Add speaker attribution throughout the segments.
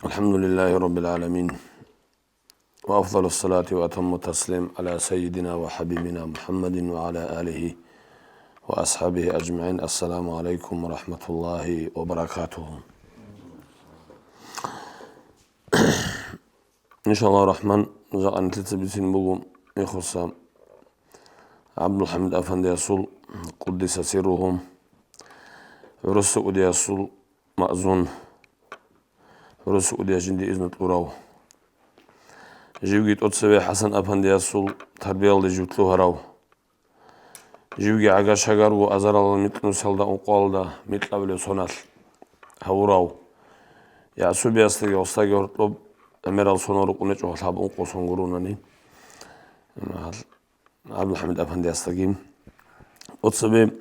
Speaker 1: الحمد لله رب العالمين، وأفضل الصلاة وأتم التسليم على سيدنا وحبيبنا محمد وعلى آله وأصحابه أجمعين. السلام عليكم ورحمة الله وبركاته. إن شاء الله الرحمن جاء أن تتبتين بقوم يخص عبد الحميد أفندي يسول قدس سرهم ورسو أدي يسول مأزون ورسو أدي جندي إذن القراو جيوغي تقصبي حسن أفندي يسول تربية اللي جوتلو هراو جيوغي عقا شغار وأزار الله مثل نسالدا أنقوالدا مثل أولي صنال هوراو يعسو بيستيغي وستاغي ورطلوب أميرال صنورو قنج وحلاب أنقو صنقروناني عبد الحميد أفندي يستقيم تقصبي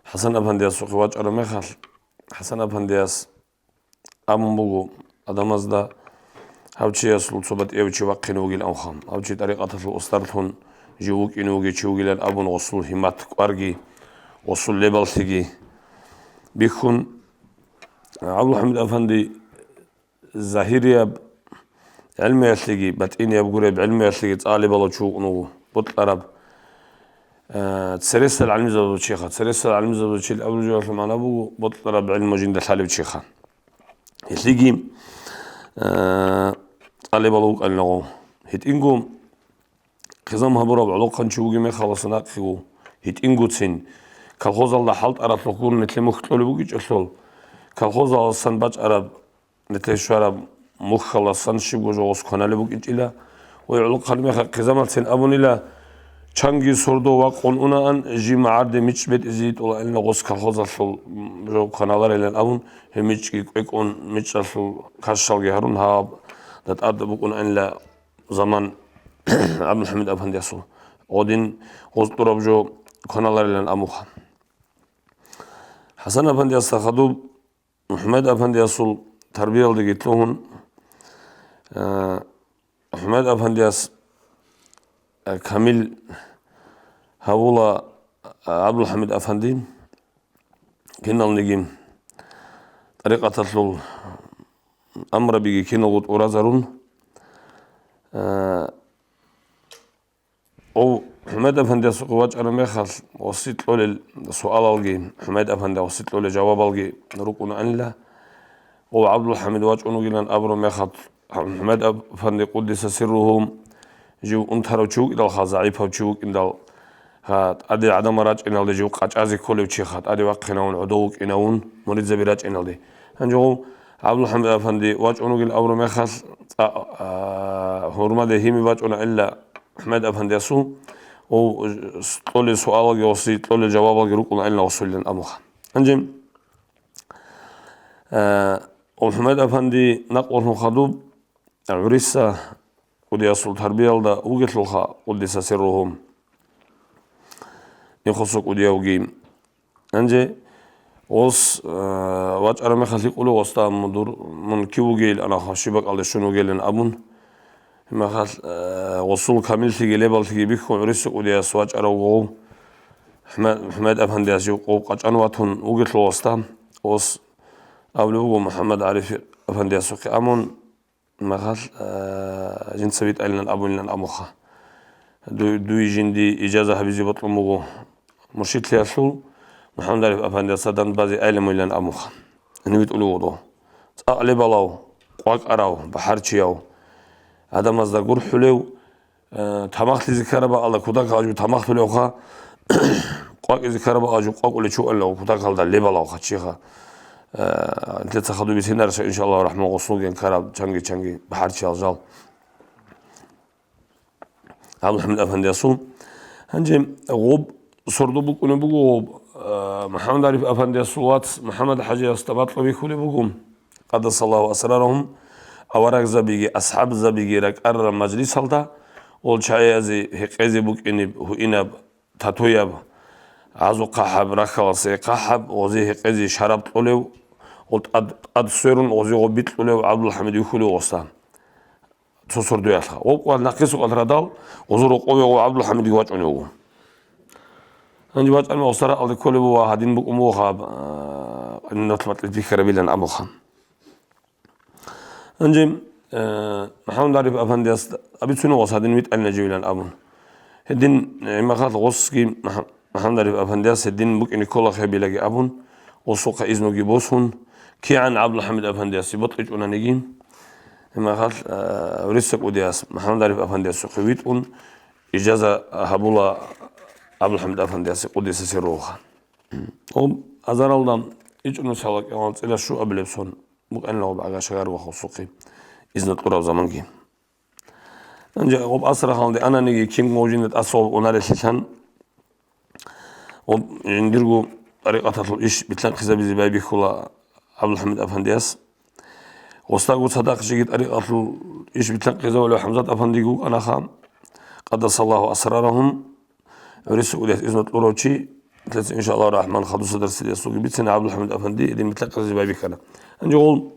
Speaker 1: حسن أفندي يسول قواج أرميخال حسن أفندي يس أمم بغو أدامازدا هاوچي يسول صبت إيوچي وقينوغي الأوخام هاوچي طريقة الأستارتون جيوك إنوغي چوغي للأبون غصول همات قوارغي غصول ليبالتيغي بيخون عبد الحميد أفندي زاهيرياب علمي يسليغي باتيني يبقوريب علمي يسليغي طالب الله چوغ نوغو بطلراب تسريس العلمي زبدو چيخا تسريس العلمي زبدو چيل أول جوال معنا بغو بطلراب علم جند حالب چيخا يسليغي طالب الله قلنغو هيت إنغو خزام هبورا بعلوقان چوغي مي خلاصنا قيغو هيت إنغو تسين كالخوز الله حالت أراد لقور نتلي مختلو بغي چلول كالخوز الله سن باج أراب نتلي شوارا مخلصان شبغو جوغوس كونالي بغي چلا ويعلوقان مي خزام تسين أبوني لا چانگي سوردو واقون انا ان جي معارد ميچ بيت ازيت ولا إلنا غوص كالخوز الله جو كونالار إلان أبون هميچ كيك اون ميچ الله كاشالغي هارون ها دات أرد بغون إن لا زمان عبد الحميد أفندي يسول غودين غوز طراب جو كونالار إلان أموخا حسن أفندي يستخدو محمد أفندي يسول تربية لدي جيتلوهن محمد أفندي يس كامل هاولا عبد الحميد أفندي كنا نجيم طريقة تطلول أمر بيجي كنا غوت أورازارون أو محمد أفندي سقواج أنا مخال وصيت له السؤال الجي محمد أفندي وصيت له الجواب الجي نروكون أن لا أو عبد الحميد واج أنو جيلان أبرو مخال محمد أفندي قدس سرهم جو أنتهرو تشوك إلى الخزاعي فوتشوك إن دال هات أدي عدم راج إن الجو قاج أزي كله وشيخات أدي وقناون عدوك إناون مريد زبيراج إن الدي هنجو عبد الحميد أفندي واج أنو جيل أبرو مخال هرما ده هيمي واج أنا إلا محمد أفندي يسو أو طول السؤال جوسي طول الجواب جروكنا إلا وصل لنا أموخ أنجم محمد أفندي نقول خدوب عريسة ودي أصل تربية لدا وقت لها قدس سرهم يخصك ودي أوجيم أنجي وص واج أرمي خليك أولو وستا مدور من كيو جيل أنا خشيبك على شنو جيل أبون ما خل وصول كامل تيجي ليبل تيجي بيكون عريسك ودي أسواج أروغو محمد أفندي أسيو قاج أنواتهم وقت لو وستا وص أولوغو محمد عارف أفندي أسوق أمون ما خل جنس بيت أيلن أبون لن أموخا دوي جندي إجازة حبيزي بطلموغو مرشد لياسو محمد عارف أفندي أسادان بازي أيلن ميلن أموخا أني بتقولوا دو أقلي بلاو قاق أراو بحر چياو هذا مصدر قر حلو تماخ ذكر بقى الله كذا كاجو تماخ حلو خا قاق ذكر بقى أجو قاق ولا شو الله كذا كالدا لبلا وخشيخا أنت تأخذوا بسنة إن شاء الله رحمة غصوق كراب چنگي بحر شالجال عبد الحميد أفندي يسول هنجم غوب صردو بكون بقوب محمد عارف أفندي يسول محمد حاجة يستبط له بيخولي بقوم قدس الله أسرارهم أوراق زبيجي أصحاب زبيجي رك أر مجلس هلتا والشاي أزي هقزي بوك إنب هو إنب تطويب عزو قحب رخلصي قحب وزي هقزي شرب طولو قلت أد سيرون وزي غبيت طولو عبد الحميد يخولي وصام تصور دويالها وقال نقيسو قال ردال وزور قوي وعبد الحميد يواج عنيوه هنجي واج أنا وصار على كل واحدين بقوموها إنه تمت الذكر بيلن أموخا أنجي محمد عارف أفندياس أبي تسونو وصادين ميت النجيلان أبون هدين ما خاط غصكي محمد عارف أفندياس هدين بوك إني كل خير بيلاقي أبون وسوق إذنه جيبوسون كي عن عبد الحميد أفندياس يبطل أنا نجين ما خاط ورثك ودياس محمد عارف أفندياس سقويت إجازة هبولا عبد الحميد أفندياس قديس سيروخا أزار الله إيش سالك يوم إلى شو قبل بسون بق أنا لو بعجا شجر وخصوقي إذن القرى زمانجي أنجا وب أسرع خالدي أنا نيجي كم موجود أصوب ونارسشان وب عنديرجو طريقة إيش بتلاقي خزاب زباي بيخلا عبد الحميد أفندياس واستاقو صداق جيد طريقة إيش بتلاقي خزاب لو حمزة أفنديجو أنا خام قدس الله أسرارهم ورسوا له إذن القروشي إن شاء الله الرحمن خدوس درس السوق بيتنا عبد الحميد أفندي اللي متلقى زباي بيخلا أنجول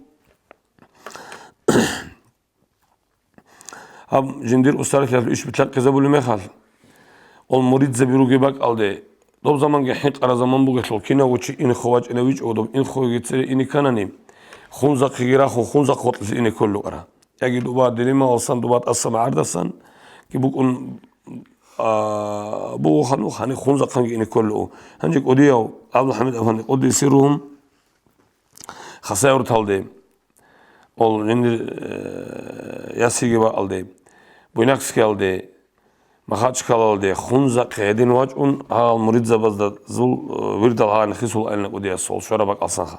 Speaker 1: هم جندير أستاذ كلام إيش بتلاقي زبون المخال المريض زبيرو جباك على دوب زمان جحيت على زمان بقول كنا وشي إن خواج إن ويج أو دوب إن خواج تسري إني كانني خونزق غيره خونزق خطل إني كله أرا يجي دوبات دلما وصل دوبات أصلا عردسان كيبقون بو خانو خاني خونزق خانج إني كله هنجك أوديو عبد الحميد أفندي أودي سيرهم خسائر تالدي ol rendir yasigi ba alde buynaks kalde mahach kalalde khunza qedin waj un al murid zabazda zul virdal han khisul alna qodiya sol shora bak alsanha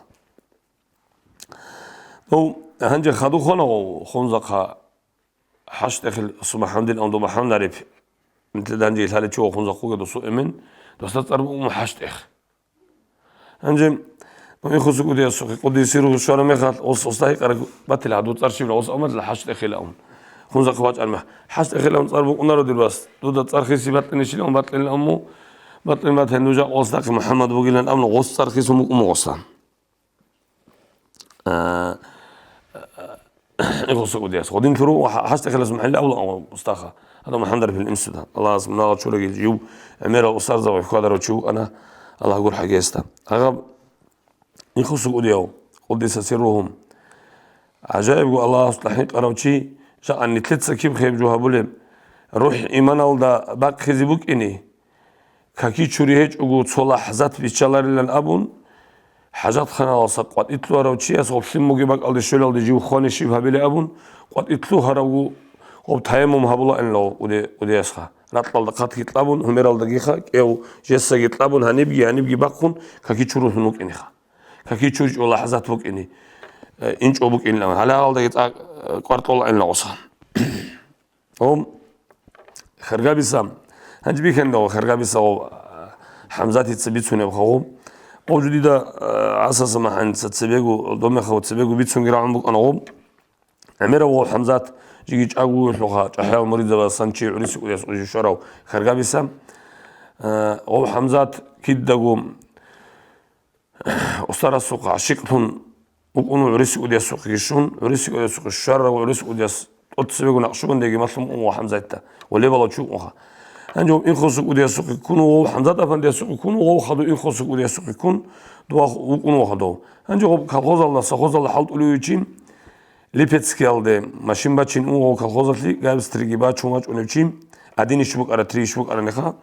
Speaker 1: o hanje khadu khona khunza kha hash dakhil subhanallah ando mahmud arif مثل دانجي هالي تشو خنزا خوجة دسو إمن دستات أربع محشتخ هنجي ما يخصك ودي السوق قد يصيروا الشوارع مخاط أصلاحي قرق بطل عدود أرشيف لأوس أمد لحشتخ لهم خنزا قواج المح حشتخ لهم صاروا قنارو دلواس دود ترخيص بطل نشيل لهم بطل الأمو بطل ما تهنوجا أصدق محمد بوجيل الأمن غص ترخيص ومغصان يخصك ودي السوق ودين فرو حشتخ لازم محل أول أو مستخا هذا محمد في الإنسان الله سبحانه وتعالى شو لقي يجيب أمير الأستاذ زوج خادر وشو أنا الله يقول حاجة استا أغاب يخصوا قديو قديس سرهم عجائب الله صلحين قروشي جاء أن تلت سكيب خيب جوها بولم روح إيمان الله باق خزيبوك إني كاكي تشوريهج أقول صلاح حزات بيشالار لن أبون حاجات خنا وسق قد إتلو هروشي أصوب سمو جباك الله شلال دي جو خاني شبه بلي أبون قد إتلو هرو وبتهيمهم هبلا إن لو ودي أسخا نطلع دقات يطلبون هم يرال دقيقة أو جسا يطلبون هنبجي باقون كاكي تشوروه نوك إنيخا كاكي تشوج ولا حزات بوك إني إنش أبوك إن لهم هلا هلا دقيقة قارت الله إن لوصا هم خرجا بيسام هنجبي كندو خرجا بيسام حمزات يتسبيت سنة بخوهم موجودي دا عساس ما عند تسبيجو دوم خو تسبيجو بيت سنجرا عم بوك أنا هم عمره وحمزات جيج أقول لغة أحياء مريض بسانشي عريس ويسوي شراو خرجا بيسام أو حمزات كده قوم أسترى السوق عشقتهم وكونوا عريس ويسوي يشون عريس ويسوي الشرا وعريس ويس أتصبحوا نقشون دقي مثلهم أو حمزات واللي بلا تشوف مخا أنجم إن خصك ويسوي يكونوا حمزات أفند يسوي يكونوا أو خدوا إن خصك ويسوي يكون دوا وكونوا خدوا أنجم كخوز الله سخوز الله حلت أولويتشين ليبتسكي على ماشين باتشين أو كخوزتلي جاب ستريجي باتشون ماش ونبشين عدين يشبك على تري يشبك على نخا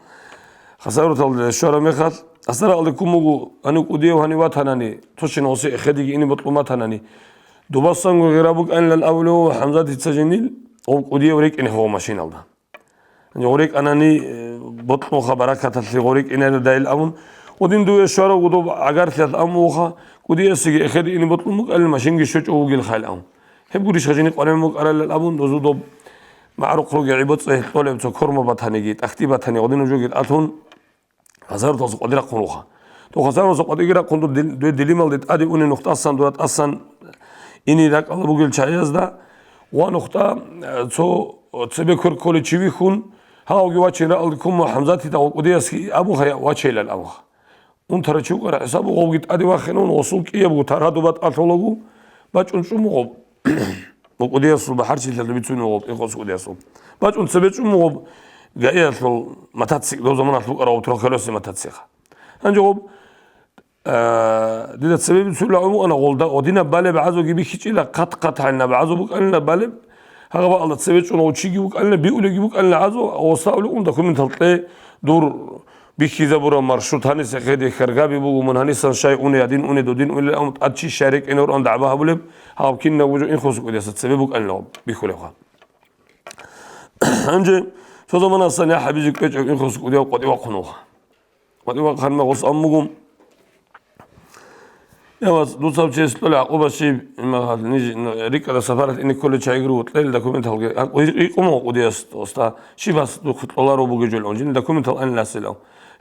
Speaker 1: خسارة الشارع مخاط أصلا عليكم مو أنا كوديو هني واتهناني توشين وصي خديجي إني بطلومات هناني دوباسان وغيرابك أن للأولو حمزات يتسجنيل أو كوديو ريك إني هو ماشين الله يعني غوريك أناني بطلو خبرك هتلي غوريك إني هذا دايل أمون ودين دو الشارع ودو عقارت لات أموخا كوديو سيجي خدي إني بطلومك أن الماشين جشوج أو جيل خال أمون هب قولي شجني قريمك على الأبون دوزو معروق خروج عباد صحيح طالب تكرر ما بتهنيجي أختي بتهني ودين وجوجل أتون خسارة توسق قدرة قنوخا تو خسارة توسق قدرة قندو دليمال دت أدي أني نقطة أصلا دولت أصلا إني ذاك الله بقول شايز ده ونقطة تو تسبكر كل شيء خون هاو جواتشين رألكم حمزاتي تا ودياسكي أبو خيا واتشيل الأبوخ أنت ترى شو قرأ حسابه وقت أدي واخنون وصول كي أبو ترى دوبات أطلقوا باج شو مغب ودياسو بحرش اللي بتسونه مغب يخص ودياسو باج سبت شو مغب جاي أطلق متاتسك لو زمان أطلق أو تروح خلاص متاتسك هنجوب دي السبب سؤال عمو أنا غلطة ودينا بالي بعزو جيبي كتير لا قط عنا بعزو بق أنا بالي هذا بقى الله تسبب شو نوتشي جيبوك أنا بيقول جيبوك أنا عزو وصاول ده كم تلقي دور بيكي زبورة مرشوط هني سخدي خرجابي بقول من هني سنشاي أوني عدين أوني دودين أوني أم أتشي شارك إنه ران دعبها بقول هاو كنا وجو إن خصوص قديس تسببك أنا بيخلي خا أنجي شو زمان أصلا يا حبيبي كيف إن خصوص قديس قدي وقنوها قدي وقن ما قص أمكم يا بس دو صاب شيء طلع عقوبة شيء ما هذا نيجي ريك على سفارة إني كل شيء يقولوا تلاقي دوكيمنت هالجي يقوموا قديس أستا شيء بس دو الله ربو جل أونجين دوكيمنت هالأن لا سلام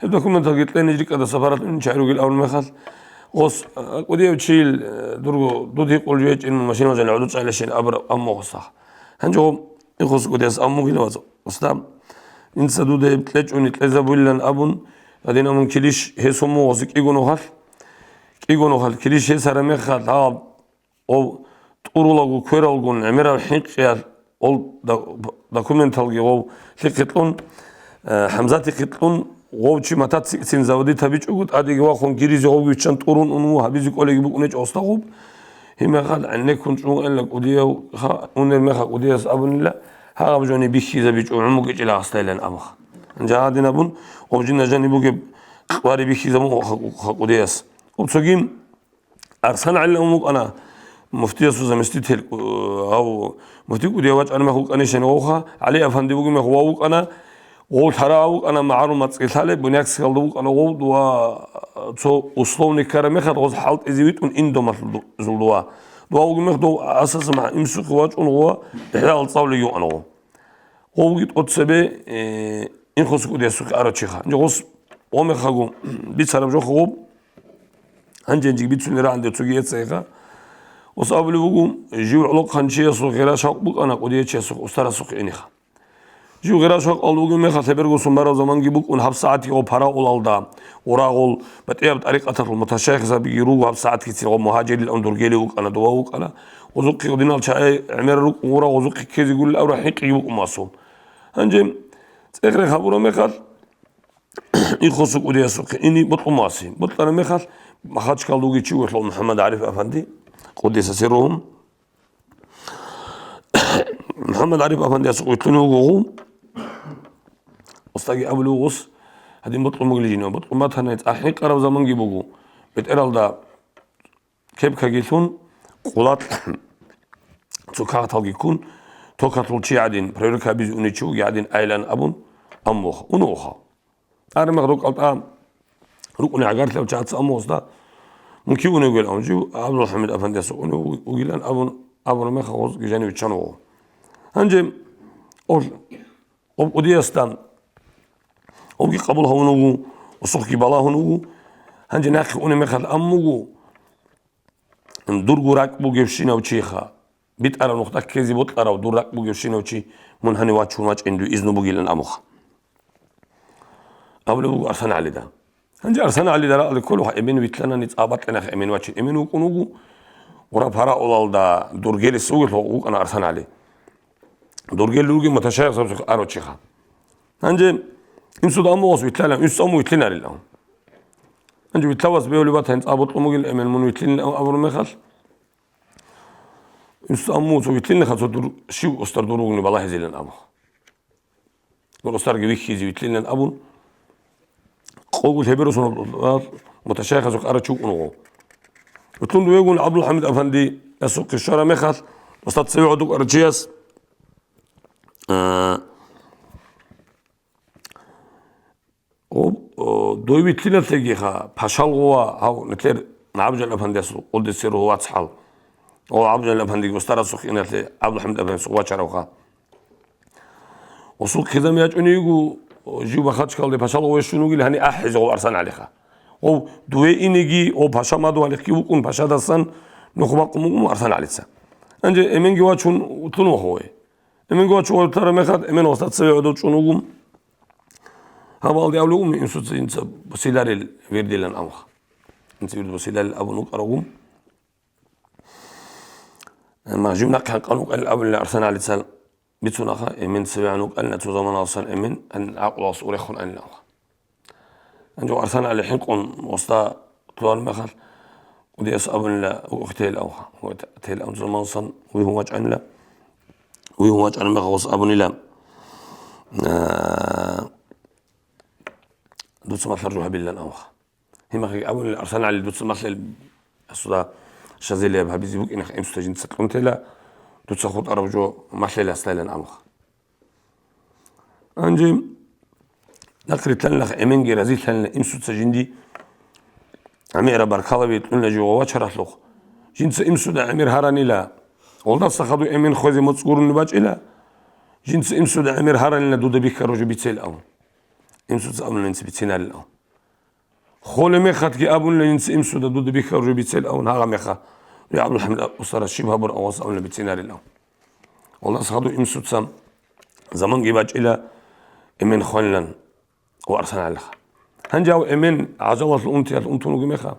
Speaker 1: الدوكيمنت هالجي تلاقي نيجي على سفارة إني شيء يقول أول ما خل غص قديس تشيل درجو دودي يقول جيج إنه ماشين وزن العدود على شيء أبر أمه صح هنجو يخص قديس أمه كده وز أستا إنسى دودي بتلاقي تلاقي زبولن أبون بعدين أمون كليش هي سمو وزك يقولوا هال يقولوا هال كليش سرمي خال هاب أو تقولوا كويرالجون عمره حقيقة أول دوكيمنت هالجي أو ثقتلون حمزة ثقتلون أو شيء متى سنزودي تبيج أقول أدي جوا خون كيريز أو يشان تورون أنو هبيزك أولي يبقى نج أستغوب هم قال عنك كنت شو قال لك أوديه خا أونر مخا أوديه أبون لا ها بجوني بيشي زبيج عموك إلى أستيلن أمخ جا هادين أبون وبجينا جاني بوجب واري بيشي زمو خا أوديه وبسجيم أرسل على أمك أنا مفتي سوزا مستيت أو مفتي كودي واج أنا مخوك أنا شنوخا علي أفندي بوجي مخوك أنا وول حراوك أنا معلومات إثالة بنياك سكالدوك أنا وول تو أسلوبني كرمي خد غز حالت إزيوت من إندو زلوا دوا وجي مخدو أساس مع إمسك واج أنا هو إحدى الصاول يو أنا هو وجي أتصبي إن خص كودي سوق أرتشيخا نجوز ومخاقو بيتسرب جو خوب هنجي بيتسوني را عندي تسوقيت سيخا وصابلي بقوم جيو علق هنشي سوق غير شاق بق أنا قديت شيء سوق أسترا سوق إنيخا جيو غير شاق قالوا بقوم مخا تبرقو سمرة زمان جيبوك ونحب ساعتي أو برا أول دا ورا أول بتأيه بطريقة المتشايخ زبيرو وحب ساعات كتير ومهاجر الأندر جيلي وك أنا دواوك أنا وزقي ودينا الشاي عمر روك ورا وزقي كذي يقول أو راح يقيبوك ماسون هنجي تأخر خبره مخا يخصك ودي سوق إني بطل ماسي بطل أنا مخا ما خدش كالوجي شو يطلع محمد عارف أفندي قديس سرهم محمد عارف أفندي أسوق يطلعوا وهم أستاجي قبله غص هدين بطل مجلجين بطل ما تهنيت أحيي قرب زمان جيبوجو بتقرال دا كيف كجيثون قلات سكات هالجيكون توكاتل شيء عادين بريركا بيز ونيشو قاعدين أيلان أبون أموخ ونوخا أنا مغروق ألطام ركني عقارت لو جات أموس دا ممكن يقول أمجو عبد الحميد أفندي يسوقني ويقول أن أبون ما خلاص جاني بتشانو هنجم أول ودي أستان أوجي قبل هونو وسوقي بلا هونو هنجي ناخي أنا ما خل أمجو ندور جراك بوجي بشينا وشيخا بيت أنا نقطة كذي بطل أنا ودور راك بوجي بشينا وشي من هني واتشون واتش عنده إذن بوجي لنا أمخ قبل بوجي أرسل على ده هنجي أرسل على ده لا كل واحد إمين بيتلنا نتقابل أنا إمين واتش إمين وكونوجو ورا برا أول دا دورجيل السوق هو أنا أرسل عليه دورجيل لوجي متشابه صار أروت شيخا هنجي إنسود أموس بيتلنا إنس أمو يتلنا لله هنجي بيتلوث بيقولوا بات هنتقابل أموجي إمين منو يتلنا أبو مخل إنس أموس ويتلنا خلاص دور شو أستر دوروجني بالله يزيلن أبو دور أستر جبيك يزي يتلنا أبو قوة هبرو سنة متشابه صار أروت شو أنو وتلون يقول عبد الحميد أفندي يسوق الشارع مخل وصلت سبيع دوك أرجياس دوي بيتلنا تلاقيها بحشال هو هاو نتير عبد الأفندي يسوق قد يصير هو تصحل هو عبد الأفندي وستار سوق إن عبد الحميد أفندي سوق واشروخا وسوق كذا مياجوني يقول جيبا خدش كالدي بحشال هو شنو قال هني أحز هو أرسل عليها أو دوي إنجي أو باشا ما دو عليك يبكون باشا دسان نخبقهم أرسل عليه أنجي إمين جواتشون وتنو هوي إمين جواتشون ترى مخد إمين وسط سبيع عدود شنوهم هبالدي أولهم إنسوت إنس بسيلار الفيردي لن أمخ إنس يرد بسيلار الأبو نوك أرغم ما جبنا كان قالوا الأب اللي أرسل عليه سال بتسونخا إمين سبيع نوك أن تزمان أصلا إمين أن عقل أصوري خون أن لا أنجو أرسل على حين قن وسط طوال مخل ودي أصابن لا وقتيل أوها وقتيل أو زمان صن ويهو وجعن لا ويهو وجعن مخ وصابن لا دوت ما ترجوها بالله أوها هي مخ أول أرسل على دوت ما تل الصدا شازيليا بهابيزي بوك إنك إمستجين سكنت لا دوت سخوت أرجو ما تل أستايلن أوها أنجي نقري تلنخ إمنجي رزيل تلن إمسو تسجندي عمير بركالة بيتقولنا جوا وشرح له جنس إمسو دا عمير هراني لا والله سخدو إمين خوزي متصور النباج إلا جنس إمسو دا عمير هراني لا دودا بيك رجو بيتسيل أو إمسو تسأمنا ننس بيتسينا لأو خول ميخات كي أبون لنس إمسو دا دودا بيك رجو بيتسيل أو نهاغا ميخا يا عبد الحمد أصار الشبه بر أواص أمنا بيتسينا لأو والله سخدو إمسو تسام زمان جيباج إلا إمين خوان وأرسل عليها هنجاو إمين عجوة الأمتي الأمتون وجميخا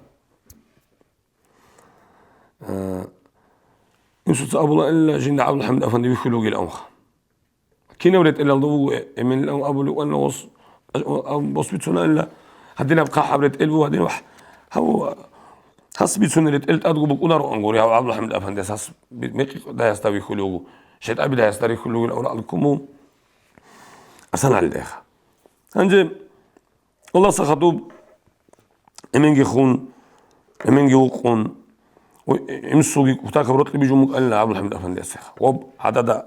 Speaker 1: إنسو تأبو الله إلا جند عبد الحمد أفندي بيخلوقي الأمخ كينا ولد إلا الضوء إمين الأم أبو لو أنا وص بيتسونا إلا هدينا بقى حبرت إلبو هدينا وح هو هس بيتسونا لتقلت أدقو بقونا رو أنقوري هو عبد الحمد أفندي هس ميقي دا يستوي خلوقو شيت أبي دا يستوي خلوقي الأوراق الكموم أرسل على الداخل هنجي والله سخطوب إمينجي خون إمينجي وقون وإمسوجي وتاك برطلي بيجومك أن عبد الحمد أفندي السخ وب عدد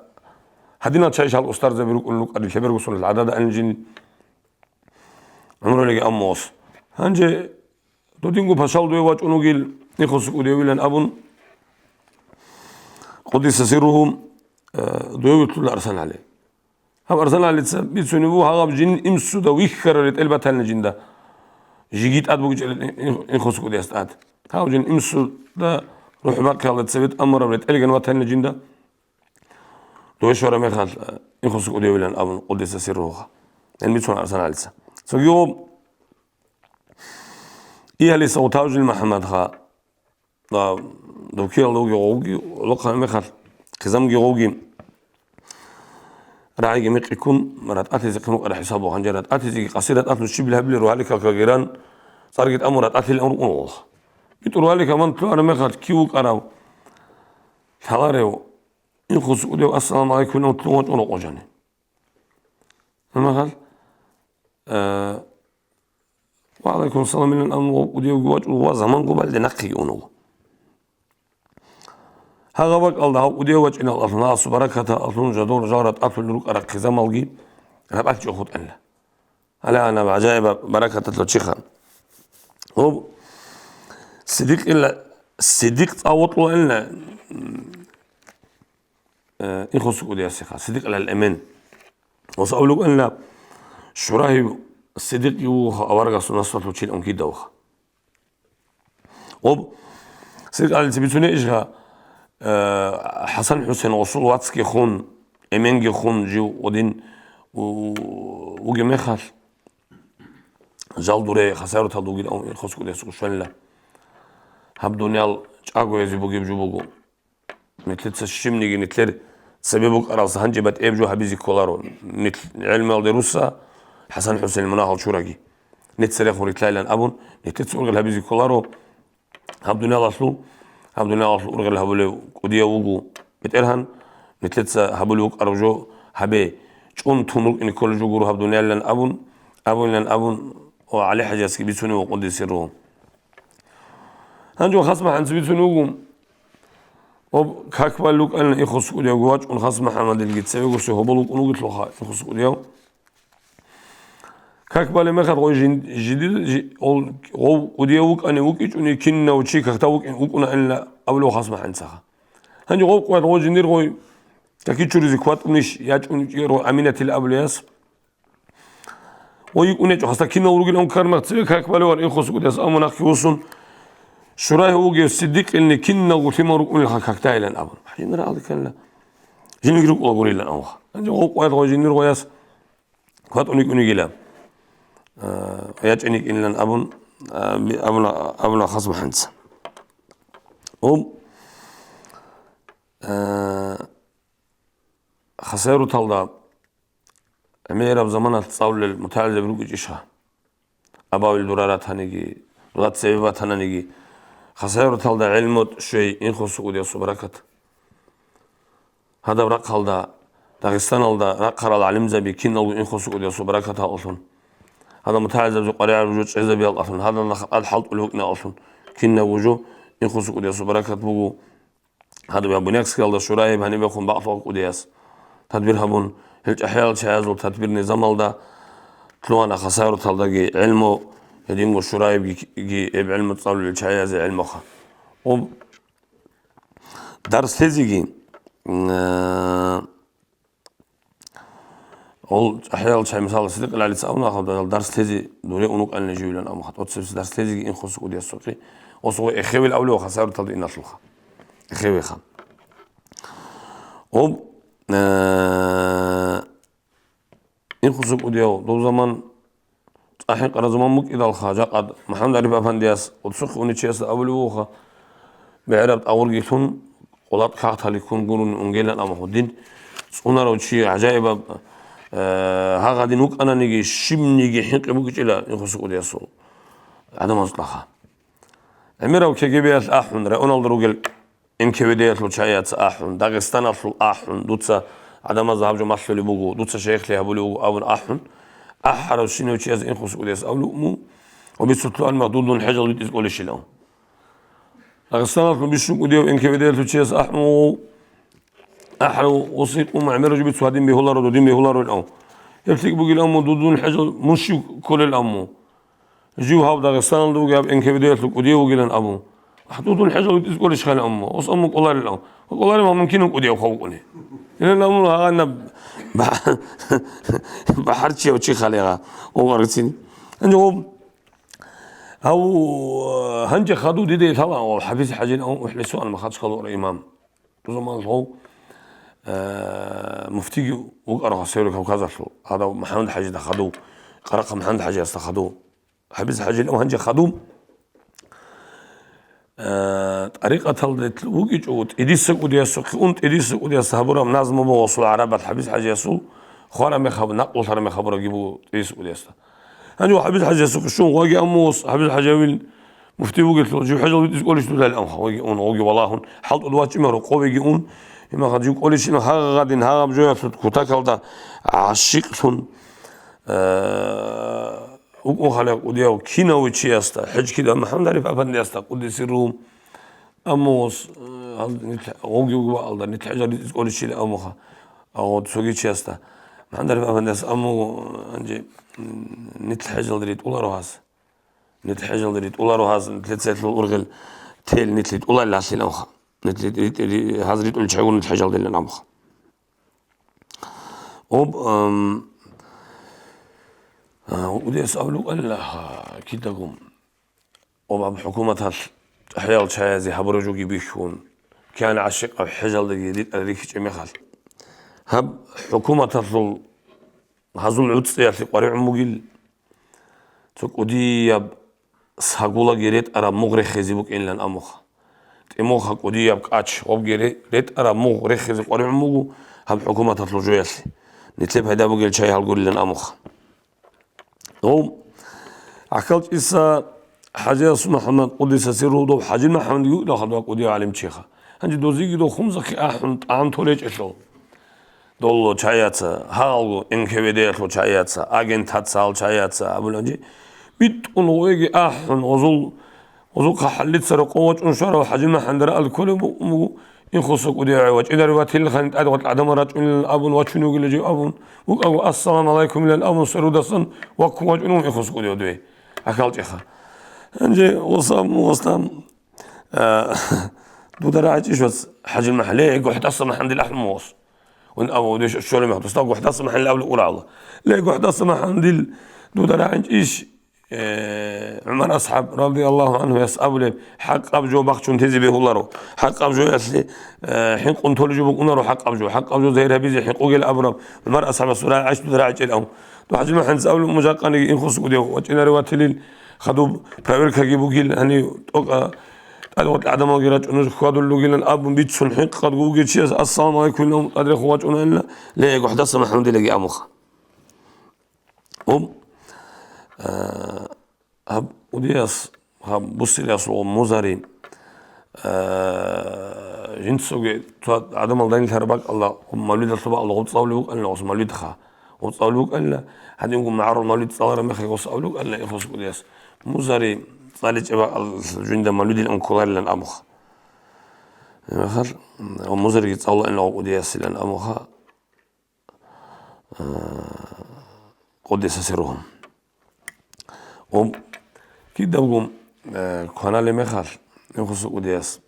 Speaker 1: هدينا تشايش على الأستاذ زبيروك أنلوك أدي كبير وصل العدد أنجين عمره لقي أموس هنجي تودينكو بشال دوي واج أنوجيل نخصك وديوي لأن أبون قدس سيرهم دوي طول أرسل عليه هم أرسل عليه بيتسونيبو هاغب جين إمسو دا ويخر الإلبات هالنجين دا جيجيت أدبوك نخصك ودي أستعد هاو جين إمسو دا روح باك هالله تسبيت أمر بلت إلغان واتهن النجين دا دوي شورا ميخال نخصك ودي ولان أبن قدس سيروها يعني بيتسون أرسل عليه سو يوم إيه اللي صوتاو جين محمد خا دو كيال دو جيغوغي ولقها ميخال خزام جيغوغي راعي ميق يكون مرات أتيزي قنوق على حسابه هنجرات أتيزي قصيدة أتلو الشبه هبلي روحالك كغيران صارقت أمرات أتي الأمر أنوه بيتروحالك من تلو أنا ميخات كيوك أراو حلاريو ينخص قديو السلام عليكم نو تلوات أنوه جاني ميخال وعليكم السلام من الأمر قديو قواج وزمان قبل لنقي أنوه هذا وقت الله ودي وجه إن الله ناس بركة أصلون جدور جارت أطفال لوك أرك خزام الجي أنا بأكل أخذ أنا هلا أنا بعجائب بركة تطلع هو صديق إلا صديق أوط له إلا يخص ودي السخاء صديق على الأمان وسأقولك إلا شراهي الصديق يوه أورجع سنصفة وتشيل أنكي دوخ هو صديق على تبيتوني إيشها حسن حسين وصول واتسكي خون إمينجي خون جيو ودين وجميخال جال دوري خسارة تلوجي الأم يخص كده سوق شلة هبدو نيال جاكو يزيبو جيبجو بوجو نتلت الشمني نتلر سببك أراس هنجبت إبجو هبيزي كولارو نتل علم الدروسة حسن حسين المناهل شورجي نتسرخ وريتلايلان أبون نتلت سورج هبيزي كولارو هبدو نيال أصلو هبدو نيال أصلو أرجع هبولي وديا وجو بترهن نتلت هبولي أرجو هبي شون تمرق إن كل جو جرو هبدو نيال لان لان أبون وعليه حاجة سكبيتوني وقدي سرهم هنجو خصم عن سبيتوني وقوم وكاكبا لوك أنا يخص وديا جواج ونخصم محمد اللي تسوي قصي هبلوك ونقول له خا يخص وديا كاكبا لما خد غوي جديد أو وديا وك أنا وك إيش كنا وشي كختاوك وكنا إلا أولو خصم عن سخا هنجو غوي جندير غوي تأكيد شو رزقات ونش ياج ونجيرو أمينة الأبلياس ويكون جو حتى كنا ورجل أنكر مكتبك هكبالي وان يخص قداس أمنا خيوسون شرايه وجه الصديق إن كنا وثمر ونخ كتاي لان أبن حين نرى هذا كلا جن يجرو أقولي لان أوه أنجو قوات غوجين رواياس قوات أنيك أنيجلا ياج أنيك إن لان أبن أبنا خصم حنس خسارة طلدا أميرة بزمانة تصاول المتعلق بروج إيشها أباوي الدولارات هنيجي لغات سببات هنا نيجي خسائر تالدا علمت شيء إن خصو ودي صبركت هذا برق هالدا داغستان هالدا رقر العلم زبي كين أو إن خصو ودي صبركت أصلا هذا متعز بقريع وجود زبي أصلا هذا الحلط الوقنا أصلا كين وجو إن خصو ودي صبركت بقو هذا بيابونيكس كالدا شرايب هني بيكون بعض ودياس تدبير هبون هلج أحيال شاز وتدبير نظام هالدا تلوانا خسائر تالدا جي علمه يديمو شرايب جي بعلم الطاولة الشايز علمها درس تزيجي أول أحيال شيء مثال صديق اللي تسألنا خد درس تزي دولي أنوك أن نجيب لنا أمخات وتصير درس تزيجي إن خصوص ودي السوقي وصوي إخوي الأول وخسائر تلد إن أطلقها إخوي خام إن خصوص وديه دو زمان أحين قرا زمان مك إذا الخاجة قد محمد عريف أفندياس وتسخ ونيتشيس أول وخا بعرب أول جيتون قلات خاطر ليكون قولون أنجيلا أما الدين سونارو شيء عجائب ها دي نوك أنا نيجي شيم نيجي حين قبوك إلى يخص ودي السو هذا مصلحة أميرا وكجبيات أحون رأونا الرجل إن كبديات لوشايات أحون داغستان أصل أحون دوتسا عدم الذهاب جو مصل لبوجو دوتسا شيخ لي هبولو أو أحون أحرز شنو شيء إن خص ودي أو لؤمو وبيسطلوا المردود الحجر اللي تقول الشيء لهم داغستان أصل بيشوك ودي إن كبديات لوشايات أحمو أحرو وصيق ومعمر جبت سوادين بهولار ودين بهولار الأم يفتك بقول الأم ودودون حجر مشي كل الأم جو هاو داغستان دو جاب إن كبديات لك ودي وقيلن أبو حدودون حجر تقول إيش خال أمه وصمك والله الأم والله ما ممكنك ودي وخوقني إن الأم هذا بحرتشي وشي خالها وغرتني أنجو أو هنج خدو دي طبعا وحفيز حاجين أو إحنا سؤال ما خدش خلوا الإمام زمان هو مفتي وقرأ خسيرك وكذا هذا محمد حاج ده خدوه قرأ محمد حاج استخدوه حبيز حاج الأم هنجي خدوه طريقة تلدت وجيج أوت إديس ودي سوق أنت إديس ودي سهبورة منازم بوصل عربة حبيز حاج يسوع خارم مخبر نقل خارم مخبر جيبوا إديس ودي است هنجو حبيز حاج يسوع شون واجي أموس حبيز حاج ويل مفتي وقلت له جو حاجة ودي تقولش له الأم واجي أون واجي والله حلط الواتش مهر قوي يجي أون ما قد يقول شيء ها غادين ها بجوة كتاكلتا عشقتون وخلق ودياو كينا وشي استا حج كده محمد عارف أفندي استا قدس الروم أموس وجي وقال نتحجر تقول شيء لأموها أو تسوي شيء استا محمد عارف أفندي استا أمو أنجي نتحجر دريت ولا رهاس نتحجر دريت ولا رهاس نتلتسات الأرجل تيل نتلت ولا لاسين أوها نتلت هذا ريت نتحجر نتحجر دلنا ناموها ودي أسألوا الله كده قوم وبعض حكومة أحيال شايزي هبرجو بيشون كان عشق أو حجل جديد أريك جميع هب حكومة تصل هذول العدسية في قريع مقل تقودي يب سهقولا جريت أرى مغرق خزيبك إن لن أموخ تأموخ قودي يب كاتش وب جريت أرى مغرق خزيب قريع مقو هب حكومة تصل جويسي نتلب هدا بقول شاي هالقول لن أموخ عقلت إسا حاجة اسمها محمد قدس سيره دو حاجة محمد يقول له خدوا قديا علم شيخه هنجي دوزيجي دو خمسة كأحن عن توليج إشلو دولو شاياتsa هالو إنكبيديت لو شاياتsa أجن تاتسال شاياتsa أقول أنجي بيت أنويجي أحن وزول كحلت سرقوات أنشارو حاجة محمد رأى الكل مو إن خصك ودي عوج إذا رواتي اللي خانت أدوات العدم رات من الأبون واتشنو يجي أبون وقالوا السلام عليكم للأبون سرود الصن وكواج إنهم إن خصك ودي ودي أكلت إخا أنجي وصام دو دراعي إيش بس حاجة المحلية يقول حتى أصلا محمد الأحلى موص وإن أبو ديش شو اللي محطوس تقول حتى أصلا محل الأول أولى الله لا يقول حتى أصلا محمد دو دراعي إيش عمر أصحاب رضي الله عنه يسأل حق أبجو بخشون تزي به الله حق أبجو يسلي حين قنت لجو بقنارو حق أبجو زهير هبيزي حقوق الأبرم عمر أصحاب السورة عشت دراعي الأم دو حاجة ما حنسأل مجاقاني إن خصو ديو وجينا رواتليل خدوا بابركا جيبو جيل هني أدوات العدم وجرات أنو خدوا اللو جيل الأب بيتسون حق قد جوجل شيء السلام عليكم لهم أدري خوات أنا لا يقول حدث محمد لقي أمخ هب ودياس بصير أصله مزاري جنسوجي توات عدم الله ينتهربك الله مولود الصباح الله قلت صاولوك أن الله مولود خا قلت صاولوك أن لا حد يقول معار المولود صغير ما خي قلت صاولوك أن لا يخص قديس مزاري صالح أبا الجند مولود الأنكولار لأن أمخ مثلا ومزاري يتصاول أن الله قديس لأن أمخ قديس سرهم كده بقوم كنا لمخال يخص قديس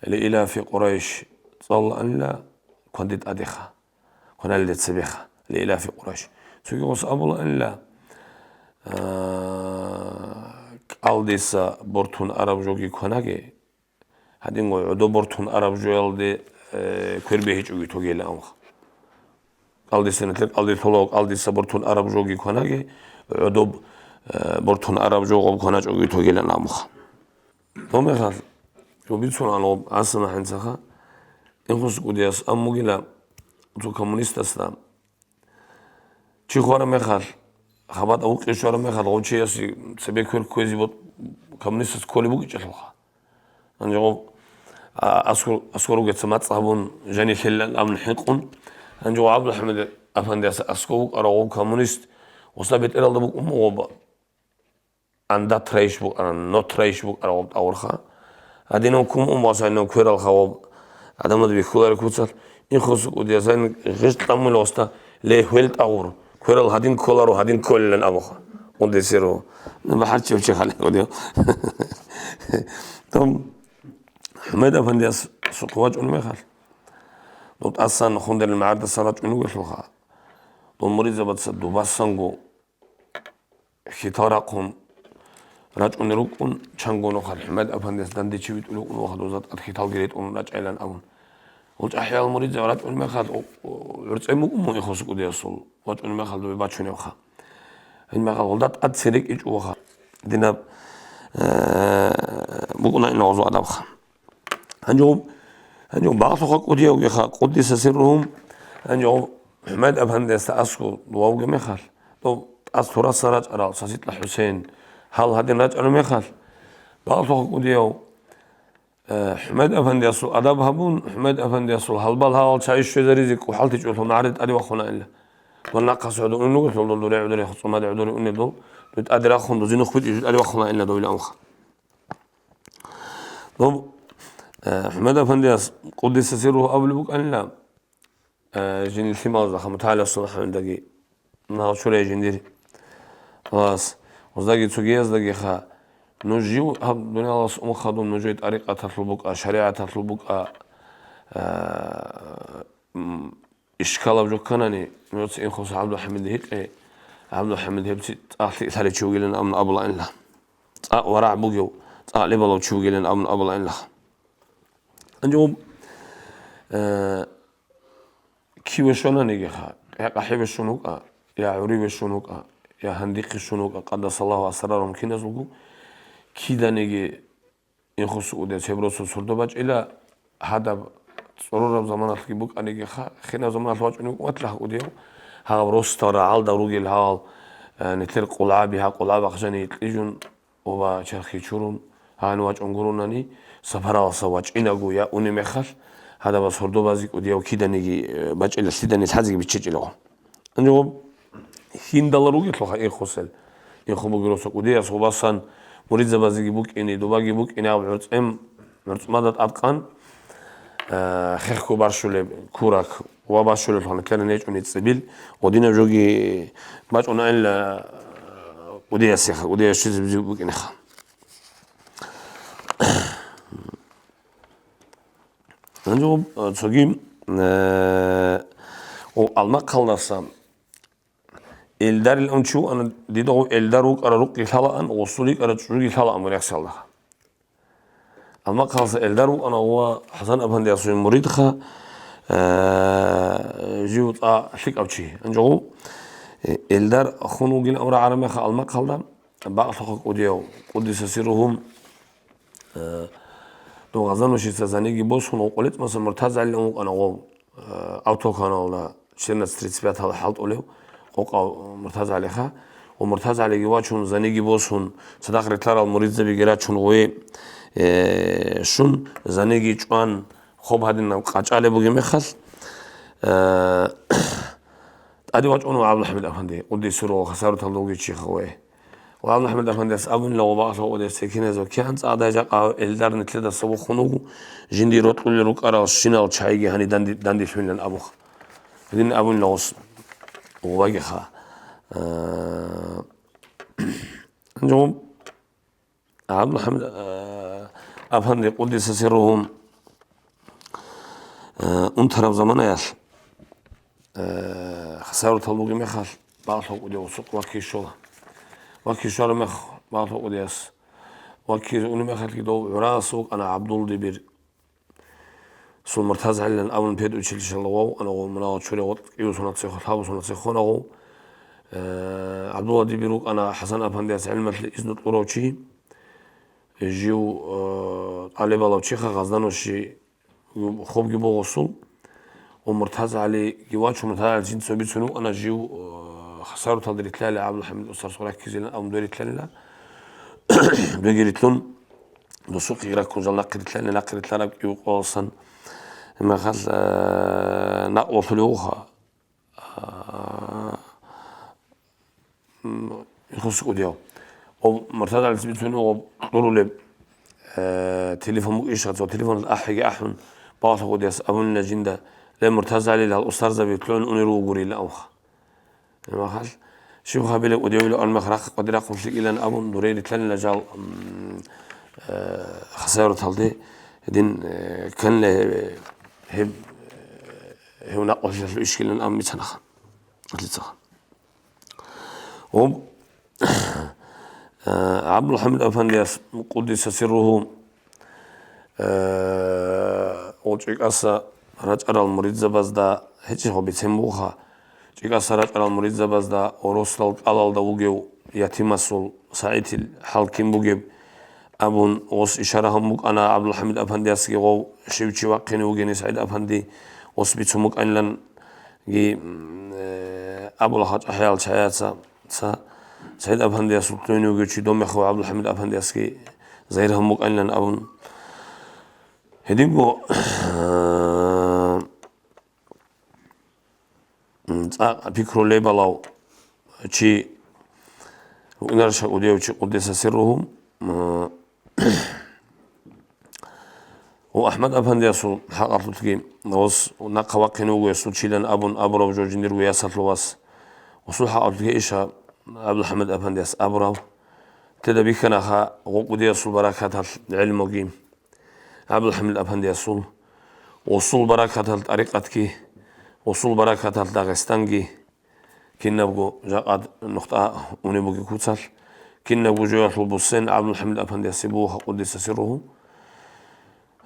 Speaker 1: لإله في قريش صلى أن لا كنت أدخها كنا اللي تسبخها لإله في قريش سوي قص أبو أن لا ألديس بورتون عرب جوجي كناجي هادين قوي عدو بورتون عرب جوال دي كربي هيج أوي توجي لأمخ ألديس نتلك ألدي طلوق ألديس بورتون عرب جوجي كناجي عدو بورتون عرب جو كناج أوي توجي لأمخ هم يخاف وبيتسون على عاصمة حنسخة يخص قديس أموجلا تو كومونيست أسلام تشيخوارا مخال خبات أوك إشوارا مخال غوتشي ياسي سبيكور كويزي بوت كومونيست كولي بوك يجلوها أنجو أسكورو جت سمات صابون جاني خلال أمن حقون أنجو عبد الحميد أفندي أسكو أراغو كومونيست وصابت إلى الضبوك أمو عند تريش بوك أنا نو تريش بوك أراغو أورخا هادينو كوم واساينو كويرال خواب عدم دبي كولار كوتسر إن خصوص قديسان غش تامل وستا ليه هولت أور كويرال هادين كولار وهادين كولن أبوخا قديسيرو نبحر شو شيء خالي قديو توم حمد أفندي سقواج أنو خال دوت أصلا خندر المعارض صارت أنو يخلوها دوم مريض زبط سدو باسانغو خيتارقهم راج أنيروكون شانغونو خال حمد أفندي سدندي شويت أولوكون وخدوزات أدخيتال جريت أون راج إعلان أون قلت أحياء المريض زوجات أنو خال ورتسمو أمو يخص قديسول وات أنو خال دوبي باتشوني وخا إن خال ولدت أتسرق إيش وخا دينا بقولنا إنه غزو أدب خا هنجوم بعض قديو يخا قديس سرهم هنجوم حمد أفندي استأسكو دواوج مخال دو أسطورة سراج أرى ساسيت الحسين هل هذا الناس أنا مخال بعض قديو حمد أفندي أصل أدب هبون حمد أفندي أصل هالبال هال شاي شو زريزك وحالتي جوث نعرض أدي وخنا إلا والناقص عدو إنه قلت له دوري عدوري خصو ما عدوري إنه دول أدري أخون دوزين خبيت يجود أدي وخنا إلا دول أمخ طب حمد أفندي قدس سيره قبل بك أن لا جن الثمار ذا متعالى الصبح من دقي نهار شوري جنديري خلاص وزدقي تسوقيز دقي خا نجيو هب دنيا الله سمو خدوم نجيو طريقة تطلبك شريعة تطلبك إشكال بجو كناني نوت إن خص عبد الحميد هيك عبد الحميد هيك أخلي ثالث شو قلنا أمن أبلا إن له ورع بوجو لبلو شو قلنا أمن أبلا إن له أنجوم كي وشونا نيجي خا يا قحيب الشنوك يا عريب الشنوك يا هنديق الشنوك قدس الله أسرارهم كي نزلوا كيدا نيجي يخص وده سبروس وسردو باج إلى هذا صورة زمان في بوك أنيجي خنا زمان في واجب واتله وديو ها روستر عال دروجي الهال نتلر قلابي ها قلاب عشان يتلجون وبا شرخي شورون ها نواج أنقرونني سفرة وصواج إنا جويا وني مخال هذا بس هردو بازيك وديو كيدا نيجي باج إلى سيدا نتحزق بتشج له أنجو هين دلروجي تلوها إيه خسل يخبو جروسك وديو صوباسان مريض زبازيك بوك إني دوباجي بوك إني أو عرض مادة أبقان خيخو بارشولي كوراك وبارشولي الحين كان نيج ونيت سبيل ودينا جوجي باج أنا إلا ودي السيخ ودي الشيء بيجيبوك إنخا نجوم تجيم والمقال نفسه الدار الأنشو أنا ديدو الداروك أروك الحلا أن وصولك أرجوك الحلا أمر يحصل الله المقال الدارو أنا هو حسن أبهندي أصلا مريض خا جيوت شيك أو شيء أنجو الدار أخونو جين أمر عالمي خا المقال ده بقى فقط وديو قدس سيرهم دو غزانو شيء سزانيجي بوس هنو قلت مثلا مرتزع اللي أنا هو أوتو كانال شيرنا ستريت سبيت هذا حالت أوليه قوقا مرتزع عليها ومرتز على جواتشون زنيجي بوسون صدق رتلار المريض زبي جراتشون وي شون زنيجي جوان خوب هادين قاچ على بوجي مخل أدي واتشون عبد الحميد أفندي ودي سرو خسارة تلوجي شيخ وي وعبد الحميد أفندي أبن لو بعثه ودي سكينة زو كان صعدا جاء الدار نتلدا سو خنوجو جندي روت كل روك أرى الشنال شايجي هني دندي فيلن أبوخ هدين أبن لوس وواجهها نجوم عبد الحميد أفندي قدس سرهم انترب زمان ياش خسارة تلوجي مخال بعثه ودي وسوق وكيشولا مخ بعثه وديس وكي مخال كدو راسوق أنا عبد الله دبير سو مرتز علن أول بيد وشيل شلوا أنا ومناط شوري وط يوسون تصيخ حابس ونتصيخون أو عبد الله دبيروك أنا حسن أفندي علمت لإذن القروشي جيو طالب الله وشيخ غزدان وشي خوب جيبو غسول ومرتز علي جواتش مرتز على جنس سوبي سنو أنا جيو خسارة تدري تلالي عبد الحميد أسر صورة كيزين أو مدوري تلالي بيجري تلون دسوق يراكو جل نقري تلالي يو قاصن ما خل نقوى فلوخها يخص قديو ومرتز على جنس سنو ضروا لي تليفون مقيشة تليفون الأحيق أحمن بعض قديس أبون لجندا لا مرتز علي للأستاذ زبي تلون أنيرو قري لأوخ ما خل شو خبيله قديو له المخرق قدر أقول لك إلى أن أبون دوري تلون لجال خسارة هالدي دين كان له هب هو نقول في الإشكال لأن أم متنخ أتلتخ عبد الحميد أفندي قدس سره وجيك أسا رجال المريض زبزدا هيك هو بيتسموها جيك أسا رجال المريض زبزدا ورسل على الدوجو يتيمسول سعيد الحالكين بوجب أبون وص إشارهم مك أنا عبد الحميد أفندي أسقيه شيء واقعي وجيني سعيد أفندي وص بيتسموك أن لن جي أبو الحاج أحيال شايات سا سعيد أفندي أسلطوني وجيتشي دوم يخو عبد الحميد أفندي أسقي زيرهم مك أن لن أبون هدينكو بيكرو ليبلاو شي ونرشا قديو شي قدس سرهم وأحمد أفندي أسول حقرتو تجي وص نقا وقنو ويسول شيلان أبون أبرو جورجينير وياسات لواس وصول حقرتو تجي إيشا عبد الحميد أفندي أس أبرو تدا بيكنا خا وقدي أسول بركات العلم وقيم عبد الحميد أفندي أسول وصول بركات الطريقتك وصول بركات داغستانجي كنا بقو جاقد نقطة ونبقي كوتسال كنا بقو جوات البوسين عبد الحميد أفندي أسيبوها قدس سره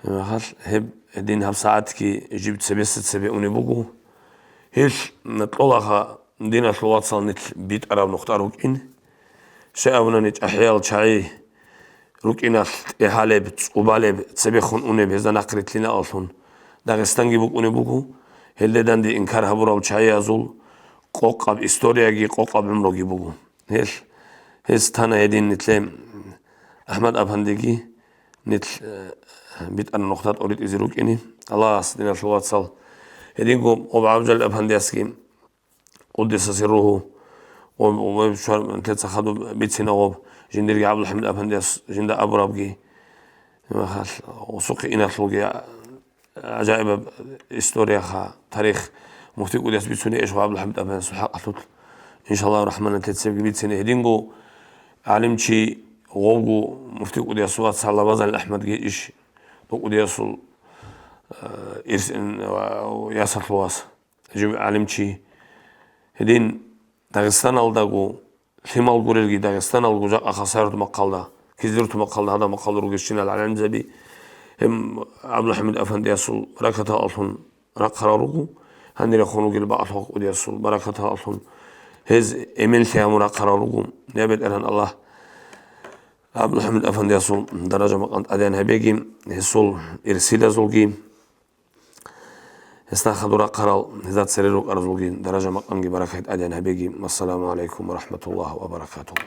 Speaker 1: خل هب دين هب ساعتك جبت سبي ونبقو هيش نطلعها دينا الواتسال نت بيت أراب نقطة روكين شاءونا نت أحيال شاي روكينا إحالة وبالة سبيخون ونب هذا نقرت لنا أصلا داغستانجي بقو ونبقو هلدان دي إنكار هبورا وشاي أزول قوقب إستورياجي قوقب عمروجي بقو هيس تانا يدين نتلام أحمد أفنديجي نتل بيت أنا نقطات أريد إزروك إني الله سدنا الفوات صل هدينكم أبو عبد أفندياسكي قدس سره وبشار ثلاثة خدوا بيت سنة جندري عبد الحميد أفندياس جند أبو رابجي ما خال وسوق إنا خلقي عجائب إستوريا خا تاريخ مفتي قدس بيت سنة إيش عبد الحميد أفندياس حق أطلق إن شاء الله الرحمن ثلاثة بيت سنة هدينكو علمتي ووجو مفتي قدس وات صلى الله عليه أحمد جيش قدس إرسن وياسر فواس جب علمتي هدين داغستان الداغو شمال غورلغي داغستان الغو جاء خسارة مقالة كزيرت مقالة هذا مقال روجشنا العلم زبي هم عبد الحميد أفندي يسول بركة أصلا رقرارو هني رخونو جل بعض حق يسول بركة أصلا هز إمين ثيام رقرارو نبت إلهن الله عبد الحميد أفندي يسول درجة مقام أدين هبيجي يسول إرسيل زوجي استخدرا قرال هذات سريرك أرزوجين درجة مقامي بركة أدين هبيجي والسلام عليكم ورحمة الله وبركاته.